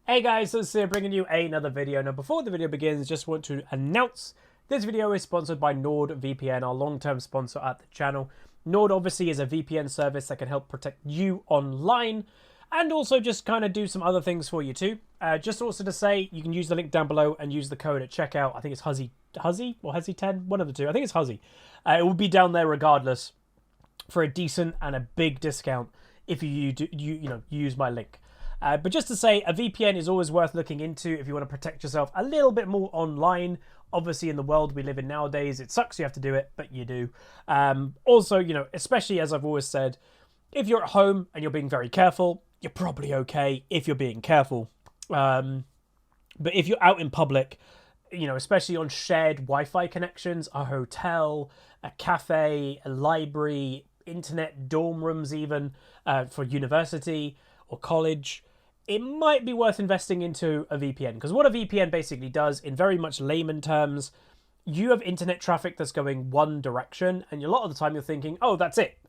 Hey guys, so it's bringing you another video. Now before the video begins, just want to announce this video is sponsored by NordVPN, our long-term sponsor at the channel. Nord obviously is a VPN service that can help protect you online and also just kind of do some other things for you too. Just also to say, you can use the link down below and use the code at checkout. I think it's Huzzy or Huzzy10, one of the two. I think it's Huzzy. It will be down there regardless for a decent and a big discount if you use my link. But just to say, a VPN is always worth looking into if you want to protect yourself a little bit more online. Obviously, in the world we live in nowadays, it sucks you have to do it, but you do. Also, especially as I've always said, if you're at home and you're being very careful, you're probably okay if you're being careful. But if you're out in public, especially on shared Wi-Fi connections, a hotel, a cafe, a library, internet, dorm rooms even, for university or college, it might be worth investing into a VPN. Because what a VPN basically does, in very much layman terms, you have internet traffic that's going one direction, and a lot of the time you're thinking, oh, that's it.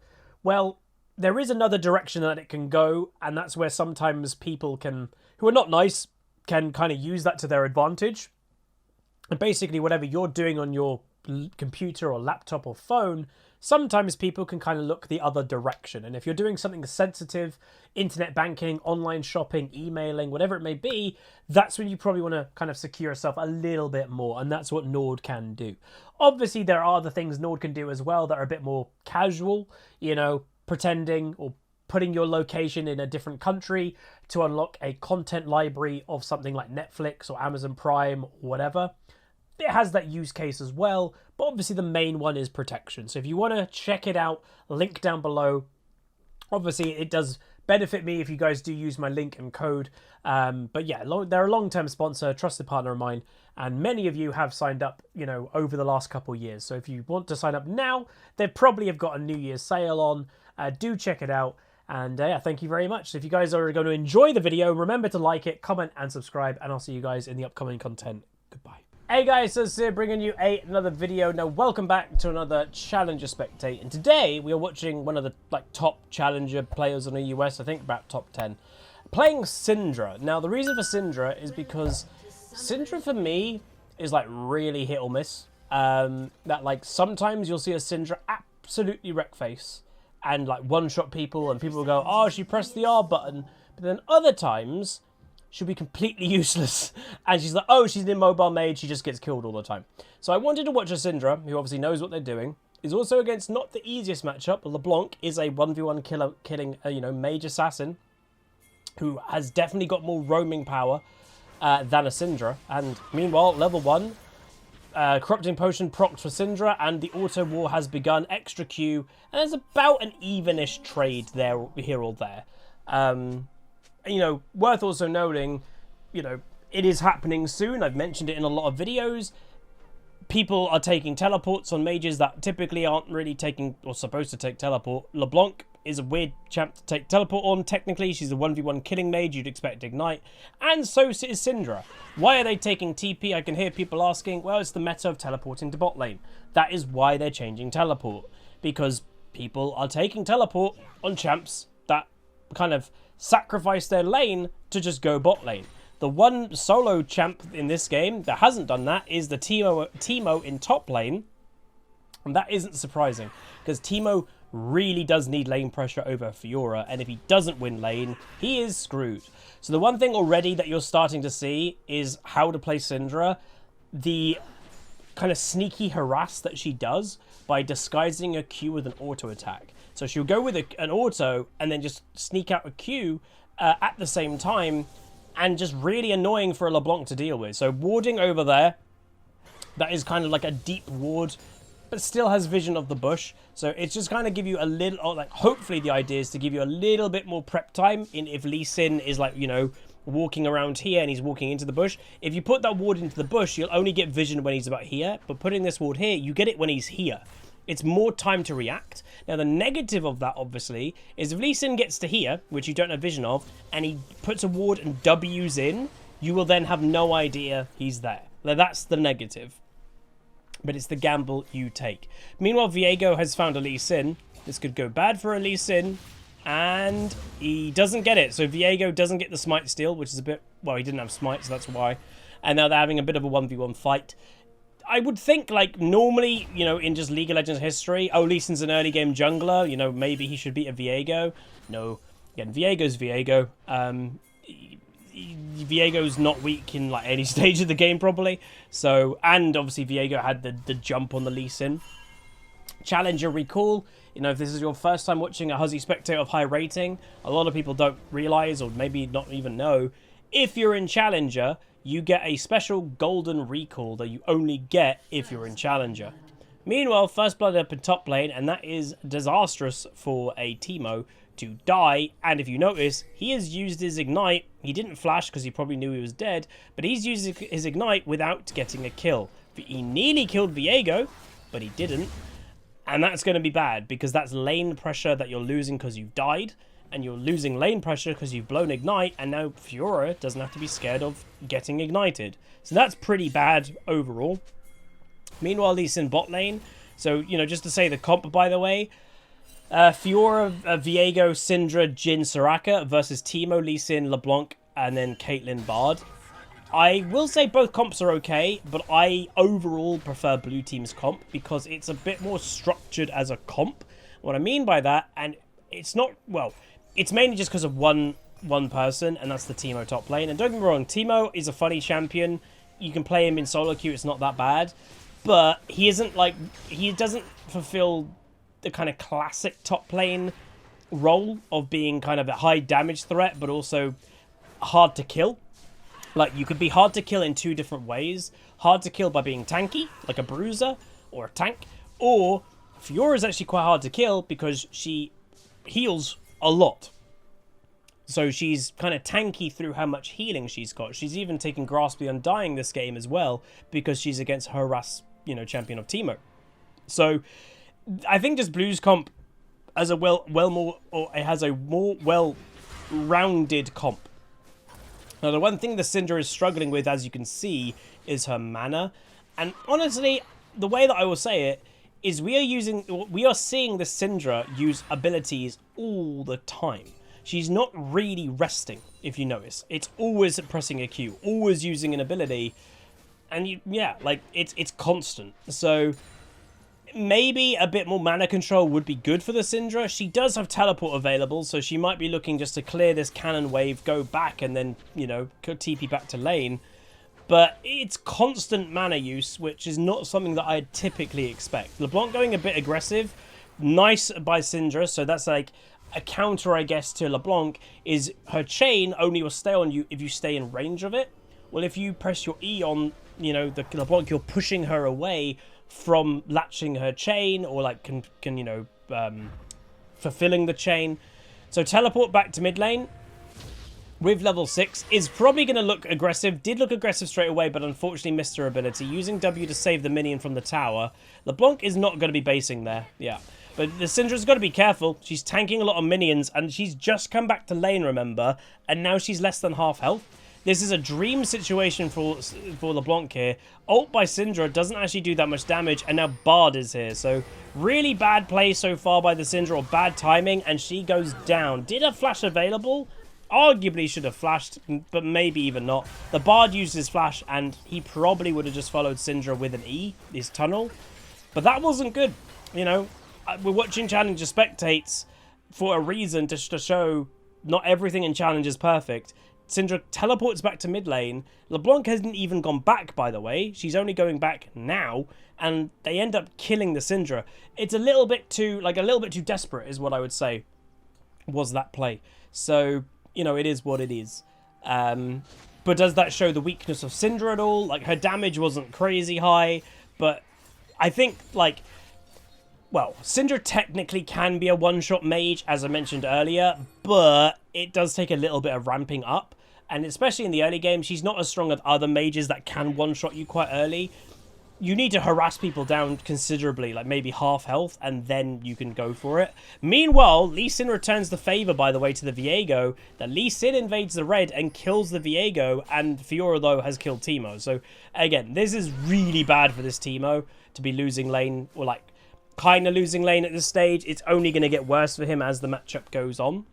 Well, there is another direction that it can go, and that's where sometimes people who are not nice can kind of use that to their advantage. And basically, whatever you're doing on your computer or laptop or phone, sometimes people can kind of look the other direction. And if you're doing something sensitive, internet banking, online shopping, emailing, whatever it may be, that's when you probably want to kind of secure yourself a little bit more. And that's what Nord can do. Obviously, there are other things Nord can do as well that are a bit more casual, pretending or putting your location in a different country to unlock a content library of something like Netflix or Amazon Prime or whatever. It has that use case as well, but obviously the main one is protection. So if you want to check it out, link down below. Obviously, it does benefit me if you guys do use my link and code. But yeah, they're a long-term sponsor, a trusted partner of mine, and many of you have signed up, over the last couple of years. So if you want to sign up now, they probably have got a New Year's sale on. Do check it out. And yeah, thank you very much. If you guys are going to enjoy the video, remember to like it, comment, and subscribe. And I'll see you guys in the upcoming content. Goodbye. Hey guys, so it's bringing you another video. Now, welcome back to another Challenger Spectate. And today, we are watching one of the top Challenger players in the US, I think about top 10, playing SYNDRA. Now, the reason for SYNDRA is because SYNDRA, for me, is really hit or miss. Sometimes you'll see a SYNDRA absolutely wreck face and one-shot people, and people will go, oh, she pressed the R button. But then other times, she'll be completely useless. And she's like, oh, she's an immobile mage, she just gets killed all the time. So I wanted to watch a SYNDRA, who obviously knows what they're doing, is also against not the easiest matchup. LeBlanc is a 1v1 killing mage assassin, who has definitely got more roaming power than a SYNDRA. And meanwhile, level 1, Corrupting Potion procs for SYNDRA, and the auto war has begun, extra Q, and there's about an evenish trade there, here or there. Worth also noting, it is happening soon. I've mentioned it in a lot of videos. People are taking teleports on mages that typically aren't really taking or supposed to take teleport. LeBlanc is a weird champ to take teleport on. Technically, she's a 1v1 killing mage. You'd expect Ignite. And so is SYNDRA. Why are they taking TP? I can hear people asking, well, it's the meta of teleporting to bot lane. That is why they're changing teleport. Because people are taking teleport on champs that kind of sacrifice their lane to just go bot lane. The one solo champ in this game that hasn't done that is the Teemo in top lane. And that isn't surprising, because Teemo really does need lane pressure over Fiora, and if he doesn't win lane, he is screwed. So the one thing already that you're starting to see is how to play SYNDRA, the kind of sneaky harass that she does by disguising a Q with an auto attack. So she'll go with an auto and then just sneak out a Q at the same time, and just really annoying for a LeBlanc to deal with. So warding over there, that is kind of like a deep ward, but still has vision of the bush. So it's just kind of give you a little, hopefully the idea is to give you a little bit more prep time in if Lee Sin is walking around here and he's walking into the bush. If you put that ward into the bush, you'll only get vision when he's about here, but putting this ward here, you get it when he's here. It's more time to react. Now, the negative of that, obviously, is if Lee Sin gets to here, which you don't have vision of, and he puts a ward and W's in, you will then have no idea he's there. Now, that's the negative. But it's the gamble you take. Meanwhile, Viego has found a Lee Sin. This could go bad for a Lee Sin. And he doesn't get it. So Viego doesn't get the smite steal, which is a bit well, he didn't have smite, so that's why. And now they're having a bit of a 1v1 fight. I would think, like, normally, you know, in just League of Legends history, oh, Lee Sin's an early game jungler, you know, maybe he should beat a Viego. No. Again, Viego's Viego. Viego's not weak in, like, any stage of the game, probably. So, and obviously Viego had the jump on the Lee Sin. Challenger recall. You know, if this is your first time watching a Huzzy Spectator of high rating, a lot of people don't realize, or maybe not even know, if you're in Challenger, you get a special golden recall that you only get if you're in Challenger. Meanwhile, First Blood up in top lane, and that is disastrous for a Teemo to die. And if you notice, he has used his Ignite. He didn't flash because he probably knew he was dead, but he's used his Ignite without getting a kill. He nearly killed Viego, but he didn't. And that's going to be bad, because that's lane pressure that you're losing because you've died, and you're losing lane pressure because you've blown Ignite, and now Fiora doesn't have to be scared of getting ignited. So that's pretty bad overall. Meanwhile, Lee Sin bot lane. So, you know, just to say the comp, by the way, Fiora, Viego, Syndra, Jhin, Soraka versus Teemo, Lee Sin, LeBlanc, and then Caitlyn Bard. I will say both comps are okay, but I overall prefer Blue Team's comp because it's a bit more structured as a comp. What I mean by that, and it's not, well, it's mainly just because of one person, and that's the Teemo top lane. And don't get me wrong, Teemo is a funny champion. You can play him in solo queue, it's not that bad. But he isn't like, he doesn't fulfill the kind of classic top lane role of being kind of a high damage threat, but also hard to kill. Like, you could be hard to kill in two different ways. Hard to kill by being tanky, like a bruiser or a tank. Or Fiora is actually quite hard to kill because she heals a lot. So she's kind of tanky through how much healing she's got. She's even taken Grasp the Undying this game as well because she's against Harass, you know, champion of Teemo. So I think just Blue's comp as a it has a more well-rounded comp. Now, the one thing the Syndra is struggling with, as you can see, is her mana. And honestly, the way that I will say it is we are seeing the Syndra use abilities all the time. She's not really resting, if you notice. It's always pressing a Q, always using an ability. And yeah, like, it's constant. So maybe a bit more mana control would be good for the Syndra. She does have teleport available, so she might be looking just to clear this cannon wave, go back, and then, you know, TP back to lane. But it's constant mana use, which is not something that I'd typically expect. LeBlanc going a bit aggressive. Nice by Syndra, so that's like a counter, I guess, to LeBlanc, is her chain only will stay on you if you stay in range of it. Well, if you press your E on, you know, the LeBlanc, you're pushing her away from latching her chain, or like can you know, fulfilling the chain. So teleport back to mid lane with level 6 is probably going to look aggressive. Did look aggressive straight away, but unfortunately missed her ability. Using W to save the minion from the tower. LeBlanc is not going to be basing there. Yeah. But the Syndra's got to be careful. She's tanking a lot of minions, and she's just come back to lane, remember? And now she's less than half health. This is a dream situation for LeBlanc here. Ult by Syndra doesn't actually do that much damage, and now Bard is here. So really bad play so far by the Syndra, or bad timing, and she goes down. Did a flash available? Arguably should have flashed, but maybe even not. The Bard used his flash, and he probably would have just followed Syndra with an E, his tunnel. But that wasn't good. You know, we're watching Challenger Spectates for a reason, to show not everything in Challenge is perfect. Syndra teleports back to mid lane. LeBlanc hasn't even gone back, by the way. She's only going back now, and they end up killing the Syndra. It's a little bit too desperate, is what I would say, was that play. So, you know, it is what it is. But does that show the weakness of Syndra at all? Like, her damage wasn't crazy high, but I think, like, well, Syndra technically can be a one-shot mage, as I mentioned earlier, but it does take a little bit of ramping up. And especially in the early game, she's not as strong as other mages that can one-shot you quite early. You need to harass people down considerably, like maybe half health, and then you can go for it. Meanwhile, Lee Sin returns the favor, by the way, to the Viego. That Lee Sin invades the red and kills the Viego, and Fiora, though, has killed Teemo. So, again, this is really bad for this Teemo to be losing lane, or like, kind of losing lane at this stage. It's only going to get worse for him as the matchup goes on.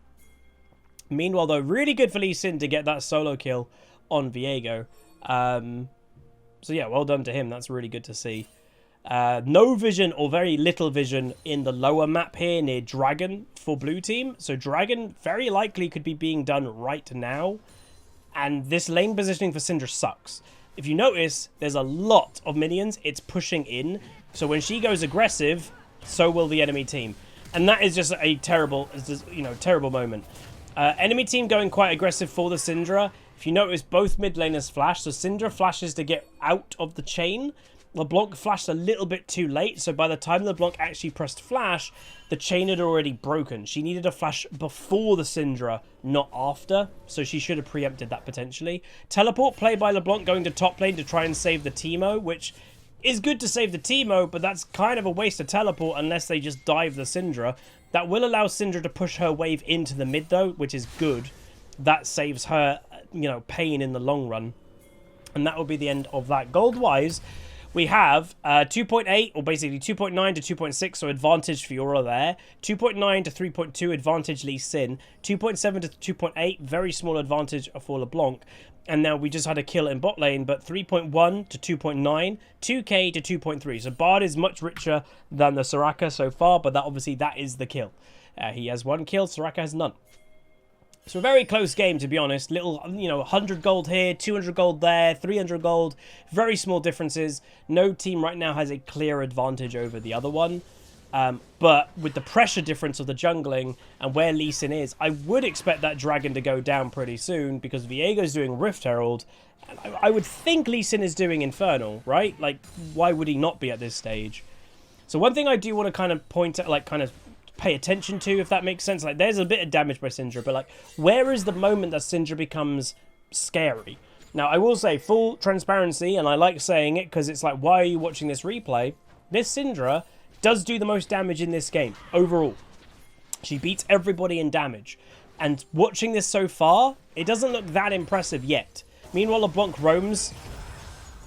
Meanwhile, though, really good for Lee Sin to get that solo kill on Viego. So yeah, well done to him. That's really good to see. No vision or very little vision in the lower map here near Dragon for blue team. So Dragon very likely could be being done right now. And this lane positioning for Syndra sucks. If you notice, there's a lot of minions. It's pushing in. So when she goes aggressive, so will the enemy team. And that is just a terrible, terrible moment. Enemy team going quite aggressive for the Syndra. If you notice, both mid laners flash. So Syndra flashes to get out of the chain. LeBlanc flashed a little bit too late, so by the time LeBlanc actually pressed flash, the chain had already broken. She needed a flash before the Syndra, not after, so she should have preempted that potentially. Teleport play by LeBlanc going to top lane to try and save the Teemo, which is good to save the Teemo, but that's kind of a waste of teleport unless they just dive the Syndra. That will allow Syndra to push her wave into the mid though, which is good. That saves her, pain in the long run. And that will be the end of that. Gold-wise, we have 2.8, or basically 2.9 to 2.6, so advantage Fiora there. 2.9 to 3.2, advantage Lee Sin. 2.7 to 2.8, very small advantage for LeBlanc. And now we just had a kill in bot lane, but 3.1 to 2.9, 2k to 2.3. So Bard is much richer than the Soraka so far, but that is the kill. He has 1 kill, Soraka has none. So a very close game, to be honest. Little, 100 gold here, 200 gold there, 300 gold. Very small differences. No team right now has a clear advantage over the other one. But with the pressure difference of the jungling and where Lee Sin is, I would expect that dragon to go down pretty soon because Viego's doing Rift Herald. And I would think Lee Sin is doing Infernal, right? Like, why would he not be at this stage? So one thing I do want to kind of point at, pay attention to, if that makes sense. Like, there's a bit of damage by Syndra, but where is the moment that Syndra becomes scary? Now, I will say, full transparency, and I like saying it because it's like, why are you watching this replay? This Syndra does do the most damage in this game, overall. She beats everybody in damage. And watching this so far, it doesn't look that impressive yet. Meanwhile, LeBlanc roams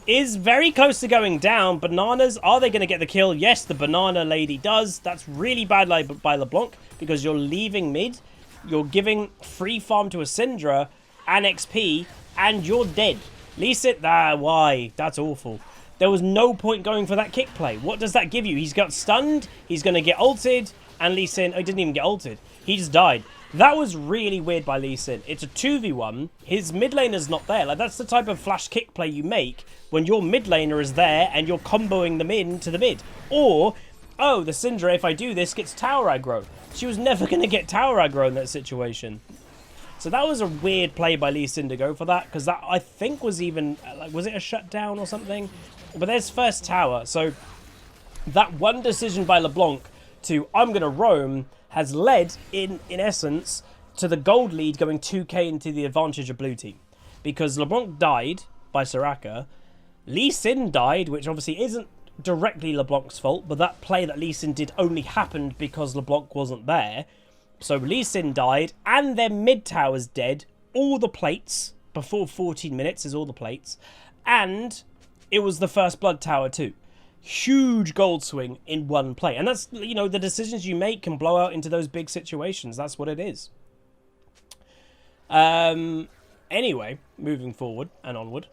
is very close to going down. Bananas, are they going to get the kill? Yes, the banana lady does. That's really bad by LeBlanc because you're leaving mid. You're giving free farm to a Syndra and XP, and you're dead. Lee Sin, why? That's awful. There was no point going for that kick play. What does that give you? He's got stunned. He's going to get ulted. And Lee Sin, he didn't even get ulted. He just died. That was really weird by Lee Sin. It's a 2v1. His mid laner's not there. That's the type of flash kick play you make when your mid laner is there and you're comboing them into the mid. Or, oh, the Syndra, if I do this, gets tower aggro. She was never going to get tower aggro in that situation. So that was a weird play by Lee Sin to go for that, because that, I think, was even, was it a shutdown or something? But there's first tower. So that one decision by LeBlanc to, I'm going to roam, has led, in essence, to the gold lead going 2k into the advantage of blue team. Because LeBlanc died by Soraka. Lee Sin died, which obviously isn't directly LeBlanc's fault, but that play that Lee Sin did only happened because LeBlanc wasn't there. So Lee Sin died, and their mid tower's dead. All the plates, before 14 minutes is all the plates. And it was the first blood tower too. Huge gold swing in one play. And that's, the decisions you make can blow out into those big situations. That's what it is. Anyway, moving forward and onward.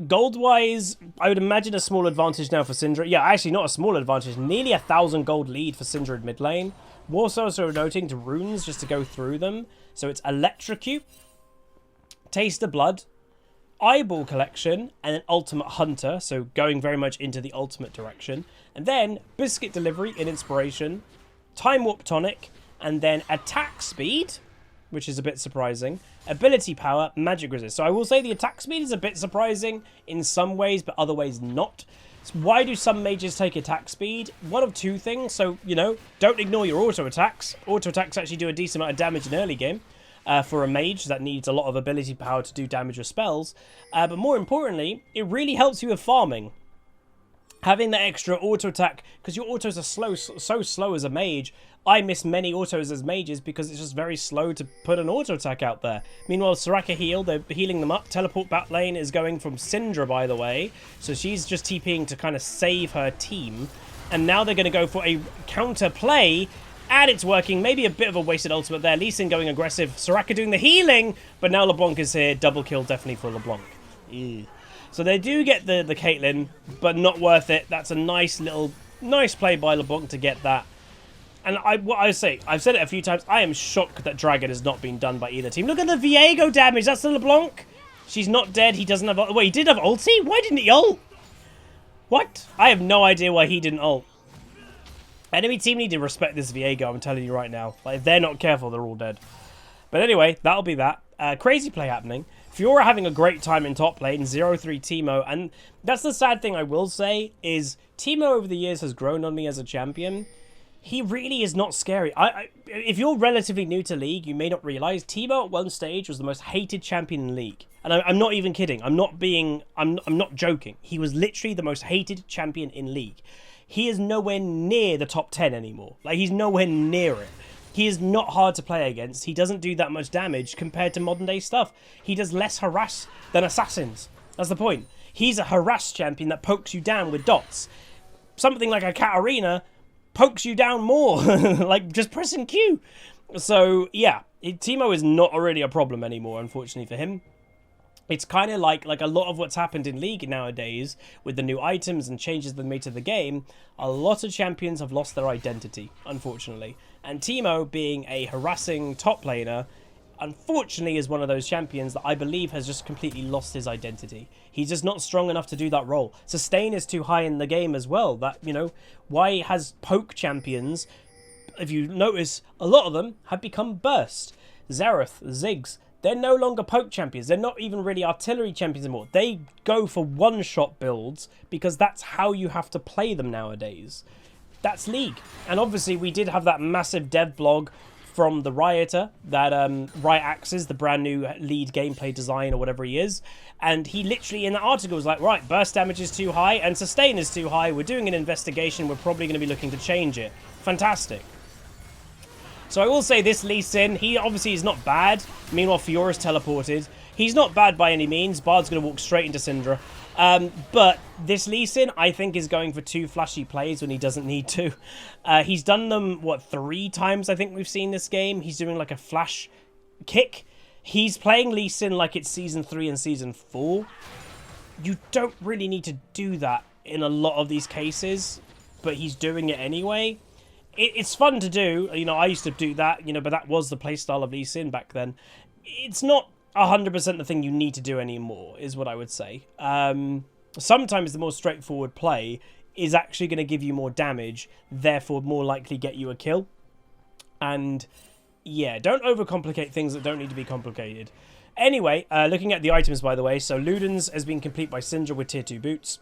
Gold-wise, I would imagine a small advantage now for Syndra. Yeah, actually not a small advantage. Nearly 1,000 gold lead for Syndra in mid lane. Also noting to runes just to go through them. So it's Electrocute, Taste of Blood, Eyeball Collection, and then Ultimate Hunter, so going very much into the ultimate direction. And then Biscuit Delivery in Inspiration, Time Warp Tonic, and then Attack Speed, which is a bit surprising, Ability Power, Magic Resist. So I will say the attack speed is a bit surprising in some ways, but other ways not. So why do some mages take attack speed? One of two things. So, don't ignore your auto attacks. Auto attacks actually do a decent amount of damage in early game. For a mage that needs a lot of ability power to do damage with spells. But more importantly, it really helps you with farming. Having that extra auto attack, because your autos are so slow as a mage. I miss many autos as mages because it's just very slow to put an auto attack out there. Meanwhile, Soraka heal, they're healing them up. Teleport back lane is going from Syndra, by the way. So she's just TPing to kind of save her team. And now they're going to go for a counter play. And it's working. Maybe a bit of a wasted ultimate there. Lee Sin going aggressive. Soraka doing the healing. But now LeBlanc is here. Double kill definitely for LeBlanc. Ew. So they do get the Caitlyn, but not worth it. That's a nice play by LeBlanc to get that. And what I say, I've said it a few times, I am shocked that Dragon has not been done by either team. Look at the Viego damage. That's the LeBlanc. She's not dead. He doesn't have... Wait, he did have ulti? Why didn't he ult? What? I have no idea why he didn't ult. Enemy team need to respect this Viego, I'm telling you right now. Like, if they're not careful, they're all dead. But anyway, that'll be that. Crazy play happening. Fiora having a great time in top lane, 0-3 Teemo. And that's the sad thing I will say, is Teemo over the years has grown on me as a champion. He really is not scary. If you're relatively new to League, you may not realize Teemo at one stage was the most hated champion in League. And I'm not even kidding. I'm not joking. He was literally the most hated champion in League. He is nowhere near the top 10 anymore. Like, he's nowhere near it. He is not hard to play against. He doesn't do that much damage compared to modern day stuff. He does less harass than assassins. That's the point. He's a harass champion that pokes you down with dots. Something like a Katarina pokes you down more. Like, just pressing Q. So, yeah. Teemo is not really a problem anymore, unfortunately for him. It's kind of like a lot of what's happened in League nowadays with the new items and changes they made to the game. A lot of champions have lost their identity, unfortunately. And Teemo, being a harassing top laner, unfortunately is one of those champions that I believe has just completely lost his identity. He's just not strong enough to do that role. Sustain is too high in the game as well. That, you know, why has poke champions, if you notice, a lot of them have become burst. Xerath, Ziggs, they're no longer poke champions. They're not even really artillery champions anymore. They go for one-shot builds because that's how you have to play them nowadays. That's League. And obviously we did have that massive dev blog from the Rioter, that Riot Axes, the brand new lead gameplay design or whatever he is. And he literally in the article was like, right, burst damage is too high and sustain is too high. We're doing an investigation. We're probably going to be looking to change it. Fantastic. So I will say this Lee Sin, he obviously is not bad. Meanwhile, Fiora's teleported. He's not bad by any means. Bard's going to walk straight into Syndra. But this Lee Sin, I think, is going for 2 flashy plays when he doesn't need to. He's done them, what, 3 times I think we've seen this game. He's doing like a flash kick. He's playing Lee Sin like it's Season 3 and Season 4. You don't really need to do that in a lot of these cases, but he's doing it anyway. It's fun to do. You know, I used to do that, you know, but that was the playstyle of Lee Sin back then. It's not 100% the thing you need to do anymore, is what I would say. Sometimes the more straightforward play is actually going to give you more damage, therefore more likely get you a kill. And yeah, don't overcomplicate things that don't need to be complicated. Anyway, looking at the items, by the way, so Luden's has been complete by Syndra with tier 2 boots.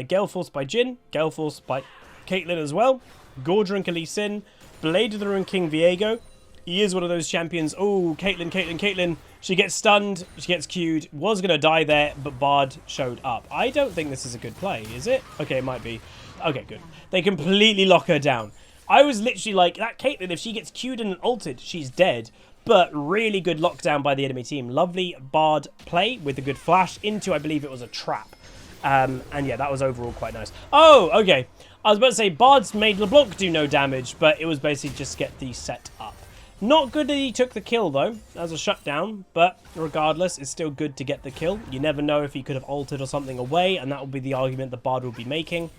Gale Force by Jhin, Gale Force by Caitlyn as well. Gordra and Lee Sin, Blade of the Ruined King Viego. He is one of those champions. Oh, Caitlyn. She gets stunned. She gets queued. Was going to die there, but Bard showed up. I don't think this is a good play, is it? Okay, it might be. Okay, good. They completely lock her down. I was literally like, that Caitlyn, if she gets queued and ulted, she's dead. But really good lockdown by the enemy team. Lovely Bard play with a good flash into, I believe it was a trap. And yeah, that was overall quite nice. Oh, okay. I was about to say, Bard's made LeBlanc do no damage, but it was basically just get the set up. Not good that he took the kill, though, as a shutdown, but regardless, it's still good to get the kill. You never know if he could have altered or something away, and that will be the argument that Bard will be making.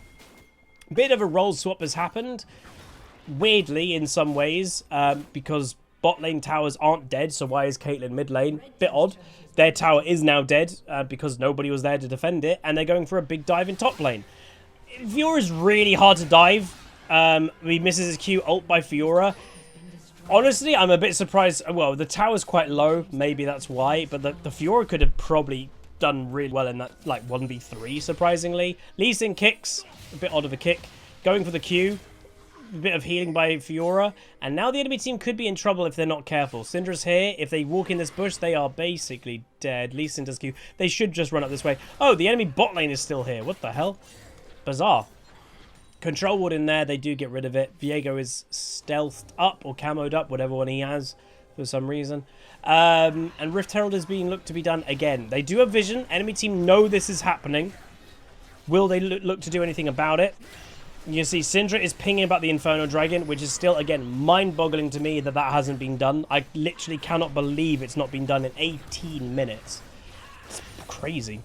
Bit of a role swap has happened, weirdly in some ways, because bot lane towers aren't dead, so why is Caitlyn mid lane? Bit odd. Their tower is now dead, because nobody was there to defend it, and they're going for a big dive in top lane. Fiora is really hard to dive. He misses his Q, ult by Fiora. Honestly, I'm a bit surprised. Well, the tower's quite low. Maybe that's why. But the Fiora could have probably done really well in that, like, 1v3, surprisingly. Lee Sin kicks. A bit odd of a kick. Going for the Q. A bit of healing by Fiora. And now the enemy team could be in trouble if they're not careful. Syndra's here. If they walk in this bush, they are basically dead. Lee Sin does Q. They should just run up this way. Oh, the enemy bot lane is still here. What the hell? Bizarre. Control ward in there, they do get rid of it. Viego is stealthed up or camoed up, whatever one he has for some reason. And Rift Herald is being looked to be done again. They do have vision. Enemy team know this is happening. Will they look to do anything about it? You see, Syndra is pinging about the Inferno Dragon, which is still, again, mind-boggling to me that that hasn't been done. I literally cannot believe it's not been done in 18 minutes. It's crazy.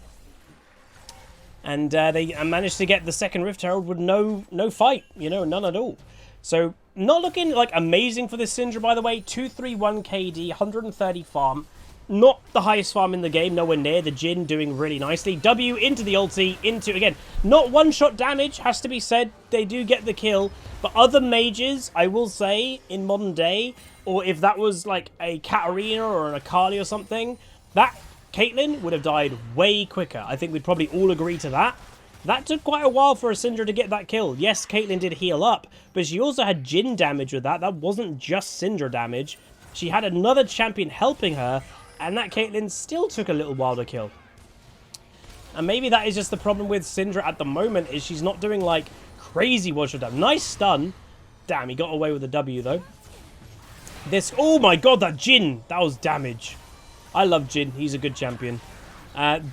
And they managed to get the second Rift Herald with no fight, you know, none at all. So, not looking, like, amazing for this Syndra, by the way. 231 KD, 130 farm. Not the highest farm in the game, nowhere near. The Jhin doing really nicely. W into the ulti, into, again, not one-shot damage, has to be said. They do get the kill. But other mages, I will say, in modern day, or if that was like a Katarina or an Akali or something, that Caitlyn would have died way quicker. I think we'd probably all agree to that. That took quite a while for a Syndra to get that kill. Yes, Caitlyn did heal up, but she also had Jhin damage with that. That wasn't just Syndra damage. She had another champion helping her, and that Caitlyn still took a little while to kill. And maybe that is just the problem with Syndra at the moment, is she's not doing, like, crazy one-shot damage. Nice stun. Damn, he got away with the W, though. This... Oh, my God, that Jhin. That was damage. I love Jhin. He's a good champion.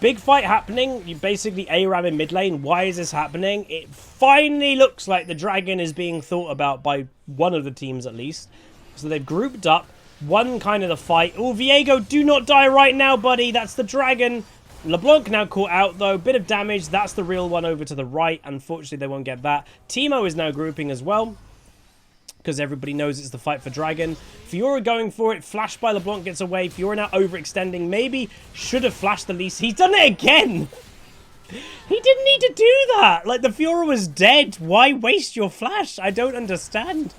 Big fight happening. You basically ARAM in mid lane. Why is this happening? It finally looks like the dragon is being thought about by one of the teams, at least. So they've grouped up. One kind of the fight. Oh, Viego, do not die right now, buddy. That's the dragon. LeBlanc now caught out, though. Bit of damage. That's the real one over to the right. Unfortunately, they won't get that. Teemo is now grouping as well, because everybody knows it's the fight for dragon. Fiora going for it. Flash by LeBlanc gets away. Fiora now overextending. Maybe should have flashed the least. He's done it again. He didn't need to do that. Like, the Fiora was dead. Why waste your flash? I don't understand.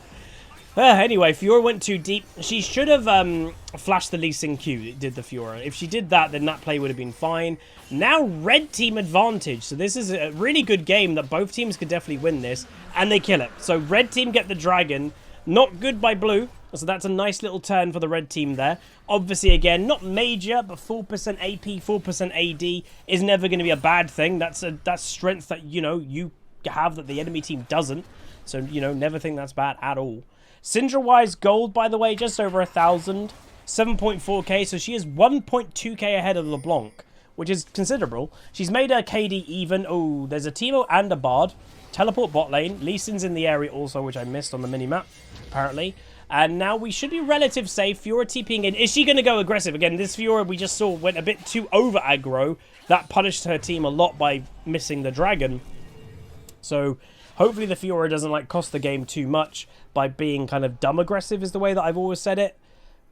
Anyway, Fiora went too deep. She should have flashed the Lee Sin Q, did the Fiora. If she did that, then that play would have been fine. Now, red team advantage. So this is a really good game that both teams could definitely win this. And they kill it. So red team get the dragon. Not good by blue. So that's a nice little turn for the red team there. Obviously, again, not major, but 4% AP, 4% AD is never going to be a bad thing. That's strength that, you know, you have that the enemy team doesn't. So, you know, never think that's bad at all. Syndra-wise, gold, by the way, just over 1,000. 7.4k, so she is 1.2k ahead of LeBlanc, which is considerable. She's made her KD even. Oh, there's a Teemo and a Bard. Teleport bot lane. Lee Sin's in the area also, which I missed on the minimap, apparently. And now we should be relative safe. Fiora TPing in. Is she going to go aggressive? Again, this Fiora we just saw went a bit too over aggro. That punished her team a lot by missing the dragon. So hopefully the Fiora doesn't like cost the game too much by being kind of dumb aggressive is the way that I've always said it.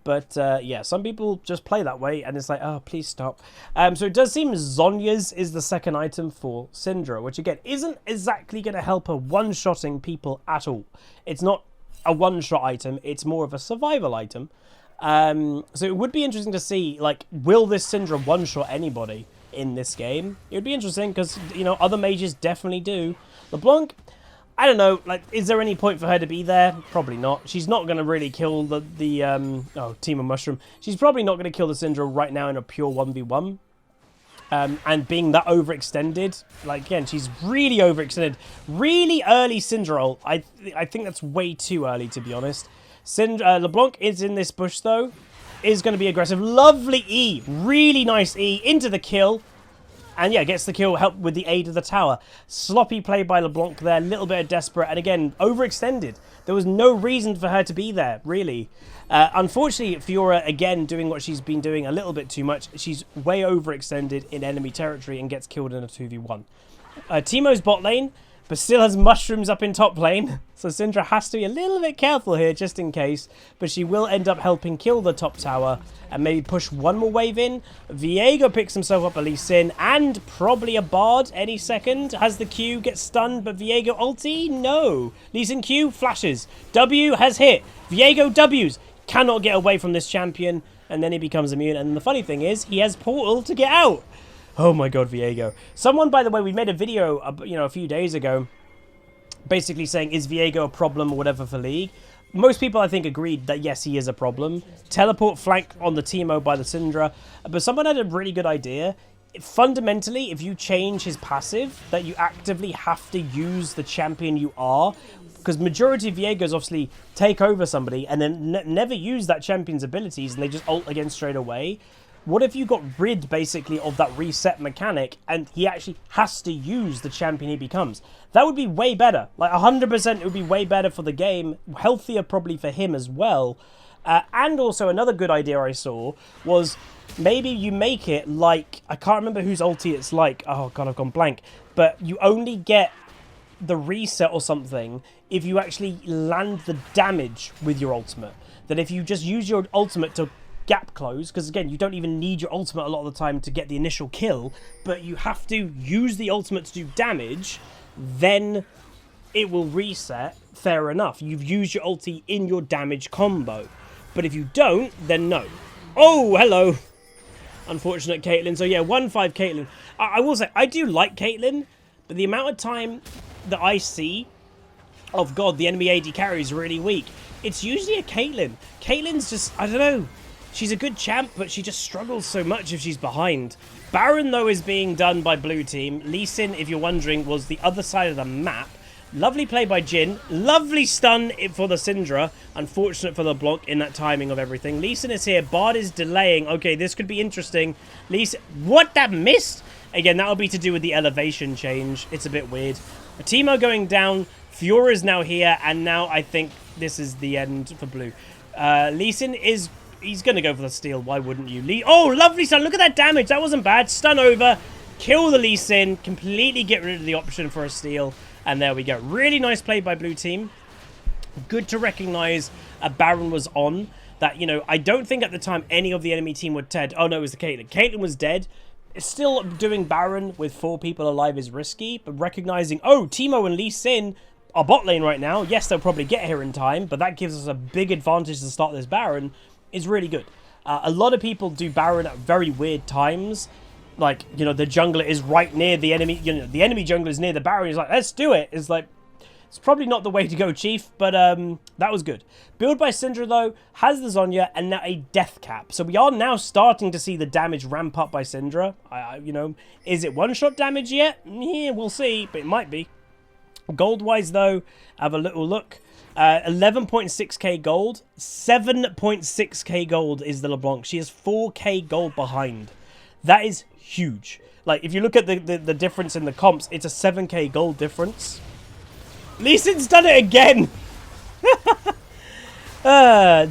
But yeah, some people just play that way and it's like, oh, please stop. So it does seem Zhonya's is the second item for Syndra, which again isn't exactly going to help her one-shotting people at all. It's not a one-shot item, it's more of a survival item. So it would be interesting to see, like, will this Syndra one-shot anybody in this game? It would be interesting because, you know, other mages definitely do. LeBlanc, I don't know, like, is there any point for her to be there? Probably not. She's not going to really kill the Team of Mushroom. She's probably not going to kill the Syndra right now in a pure 1v1. And being that overextended, like, again, she's really overextended. Really early Syndra ult. I think that's way too early, to be honest. LeBlanc is in this bush, though. Is going to be aggressive. Lovely E. Really nice E. Into the kill. And yeah, gets the kill, help with the aid of the tower. Sloppy play by LeBlanc there, a little bit of desperate, and again, overextended. There was no reason for her to be there, really. Unfortunately, Fiora, again, doing what she's been doing a little bit too much. She's way overextended in enemy territory and gets killed in a 2v1. Teemo's bot lane, but still has mushrooms up in top lane. So Syndra has to be a little bit careful here, just in case. But she will end up helping kill the top tower and maybe push one more wave in. Viego picks himself up a Lee Sin and probably a Bard any second. Has the Q, gets stunned, but Viego ulti? No. Lee Sin Q, flashes. W has hit. Viego W's. Cannot get away from this champion, and then he becomes immune. And the funny thing is, he has portal to get out. Oh my god, Viego. Someone, by the way, we made a video, you know, a few days ago, basically saying, is Viego a problem or whatever for League? Most people, I think, agreed that, yes, he is a problem. Teleport flank on the Teemo by the Syndra. But someone had a really good idea. Fundamentally, if you change his passive, that you actively have to use the champion you are. Because majority of Viegos obviously take over somebody and then never use that champion's abilities and they just ult again straight away. What if you got rid, basically, of that reset mechanic, and he actually has to use the champion he becomes? That would be way better. Like, 100% it would be way better for the game. Healthier, probably, for him as well. And also, another good idea I saw was maybe you make it like... I can't remember whose ulti it's like. Oh, God, I've gone blank. But you only get the reset or something if you actually land the damage with your ultimate. That if you just use your ultimate to gap close, because again, you don't even need your ultimate a lot of the time to get the initial kill, but you have to use the ultimate to do damage, then it will reset. Fair enough, you've used your ulti in your damage combo. But if you don't, then no. Oh, hello. Unfortunate Caitlyn. So yeah, 1-5 Caitlyn. I will say, I do like Caitlyn, but the amount of time that I see of, God, the enemy AD carry is really weak, it's usually a Caitlyn. Caitlyn's just, I don't know. She's a good champ, but she just struggles so much if she's behind. Baron, though, is being done by blue team. Lee Sin, if you're wondering, was the other side of the map. Lovely play by Jhin. Lovely stun for the SYNDRA. Unfortunate for the block in that timing of everything. Lee Sin is here. Bard is delaying. Okay, this could be interesting. Lee Sin... What? That missed? Again, that'll be to do with the elevation change. It's a bit weird. Teemo going down. Fiora is now here. And now I think this is the end for blue. Lee Sin is... He's going to go for the steal. Why wouldn't you? Oh, lovely stun. Look at that damage. That wasn't bad. Stun over. Kill the Lee Sin. Completely get rid of the option for a steal. And there we go. Really nice play by blue team. Good to recognize a Baron was on. That, you know, I don't think at the time any of the enemy team were dead. Oh, no, it was the Caitlyn. Caitlyn was dead. Still doing Baron with 4 people alive is risky. But recognizing, oh, Teemo and Lee Sin are bot lane right now. Yes, they'll probably get here in time. But that gives us a big advantage to start this Baron. Is really good. A lot of people do Baron at very weird times. Like, you know, the jungler is right near the enemy. You know, the enemy jungler is near the Baron. He's like, let's do it. It's like, it's probably not the way to go, Chief. But that was good. Build by Syndra, though, has the Zhonya and now a death cap. So we are now starting to see the damage ramp up by Syndra. You know, is it one-shot damage yet? Yeah, we'll see. But it might be. Gold-wise, though, have a little look. 11.6k gold, 7.6k gold is the LeBlanc. She is 4k gold behind. That is huge. Like, if you look at the difference in the comps, it's a 7k gold difference. Lee Sin's done it again!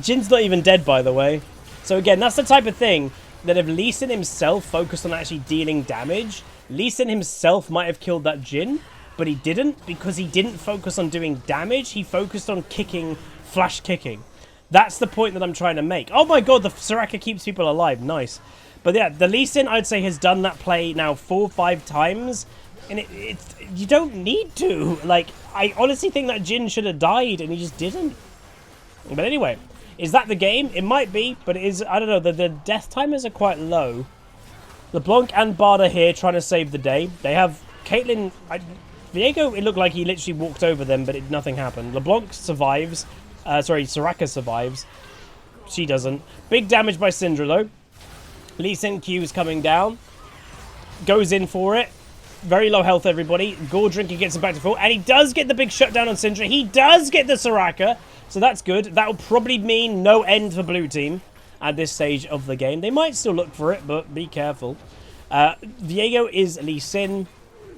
Jin's not even dead, by the way. So again, that's the type of thing that if Lee Sin himself focused on actually dealing damage, Lee Sin himself might have killed that Jhin. But he didn't, because he didn't focus on doing damage. He focused on kicking, flash kicking. That's the point that I'm trying to make. Oh my god, the Soraka keeps people alive. Nice. But yeah, the Lee Sin, I'd say, has done that play now 4 or 5 times. And you don't need to. Like, I honestly think that Jhin should have died, and he just didn't. But anyway, is that the game? It might be, but it is, I don't know, the death timers are quite low. LeBlanc and Bard are here trying to save the day. They have Caitlyn... Viego, it looked like he literally walked over them, but nothing happened. LeBlanc survives. Sorry, Soraka survives. She doesn't. Big damage by Syndra, though. Lee Sin Q is coming down. Goes in for it. Very low health, everybody. Gordrinker gets him back to full. And he does get the big shutdown on Syndra. He does get the Soraka. So that's good. That will probably mean no end for blue team at this stage of the game. They might still look for it, but be careful. Viego is Lee Sin.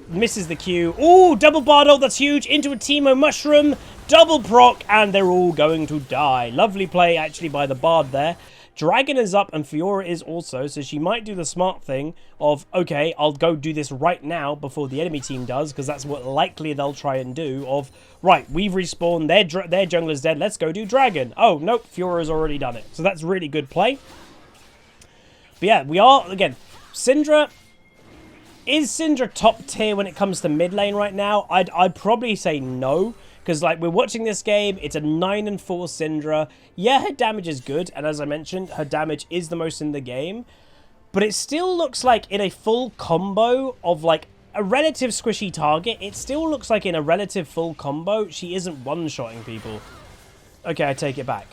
Misses the Q. Ooh, double Bard ult, that's huge. Into a Teemo Mushroom. Double proc, and they're all going to die. Lovely play, actually, by the Bard there. Dragon is up, and Fiora is also, so she might do the smart thing of, okay, I'll go do this right now before the enemy team does, because that's what likely they'll try and do, of, right, we've respawned, their jungler's dead, let's go do Dragon. Oh, nope, Fiora's already done it. So that's really good play. But yeah, we are, again, Syndra... Is Syndra top tier when it comes to mid lane right now? I'd probably say no. Because, like, we're watching this game. It's a 9-4 Syndra. Yeah, her damage is good. And as I mentioned, her damage is the most in the game. But it still looks like in a full combo of, like, a relative squishy target. It still looks like in a relative full combo, she isn't one-shotting people. Okay, I take it back.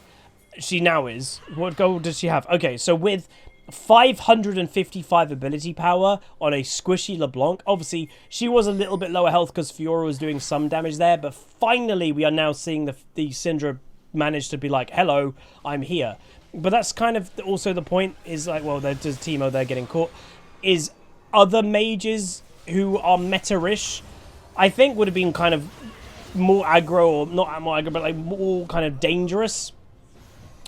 She now is. What gold does she have? Okay, so with... 555 ability power on a squishy LeBlanc. Obviously, she was a little bit lower health because Fiora was doing some damage there, but finally we are now seeing the Syndra manage to be like, hello, I'm here. But that's kind of also the point, is like, well, there's Teemo, they're getting caught, is other mages who are meta-ish, I think would have been kind of more aggro, or not more aggro, but like more kind of dangerous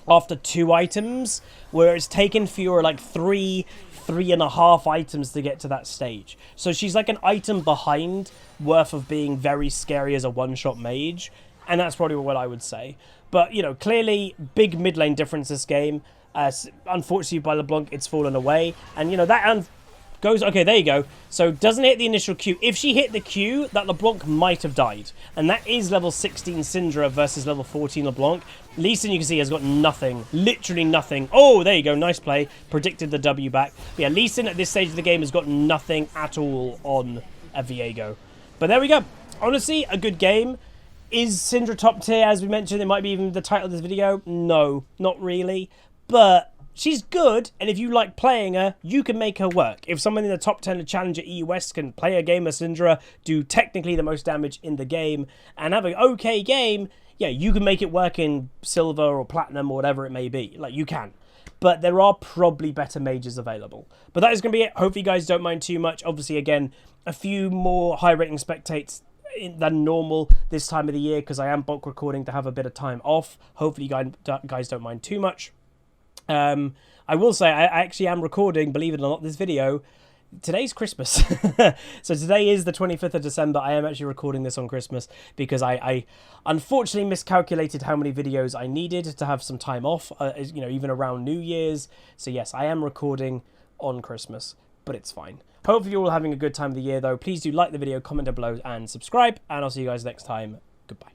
after 2 items, where it's taken Fiora like 3.5 items to get to that stage. So she's like an item behind worth of being very scary as a one-shot mage, and that's probably what I would say. But, you know, clearly big mid lane difference this game. Unfortunately, by LeBlanc, it's fallen away. And, you know, that goes... Okay, there you go. So, doesn't hit the initial Q. If she hit the Q, that LeBlanc might have died. And that is level 16 Syndra versus level 14 LeBlanc. Lee Sin, you can see, has got nothing. Literally nothing. Oh, there you go. Nice play. Predicted the W back. But yeah, Lee Sin at this stage of the game has got nothing at all on a Viego. But there we go. Honestly, a good game. Is Syndra top tier? As we mentioned, it might be even the title of this video. No, not really. But she's good, and if you like playing her, you can make her work. If someone in the top 10 of Challenger EU West can play a game of Syndra, do technically the most damage in the game, and have an okay game, yeah, you can make it work in Silver or Platinum or whatever it may be. Like, you can. But there are probably better mages available. But that is going to be it. Hopefully you guys don't mind too much. Obviously, again, a few more high-rating spectates than normal this time of the year, because I am bulk recording to have a bit of time off. Hopefully you guys don't mind too much. I will say I actually am recording, believe it or not, this video. Today's Christmas. So today is the 25th of December. I am actually recording this on Christmas because I unfortunately miscalculated how many videos I needed to have some time off, you know, even around New Year's. So yes, I am recording on Christmas, but it's fine. Hopefully you're all having a good time of the year, though. Please do like the video, comment down below, and subscribe. And I'll see you guys next time. Goodbye.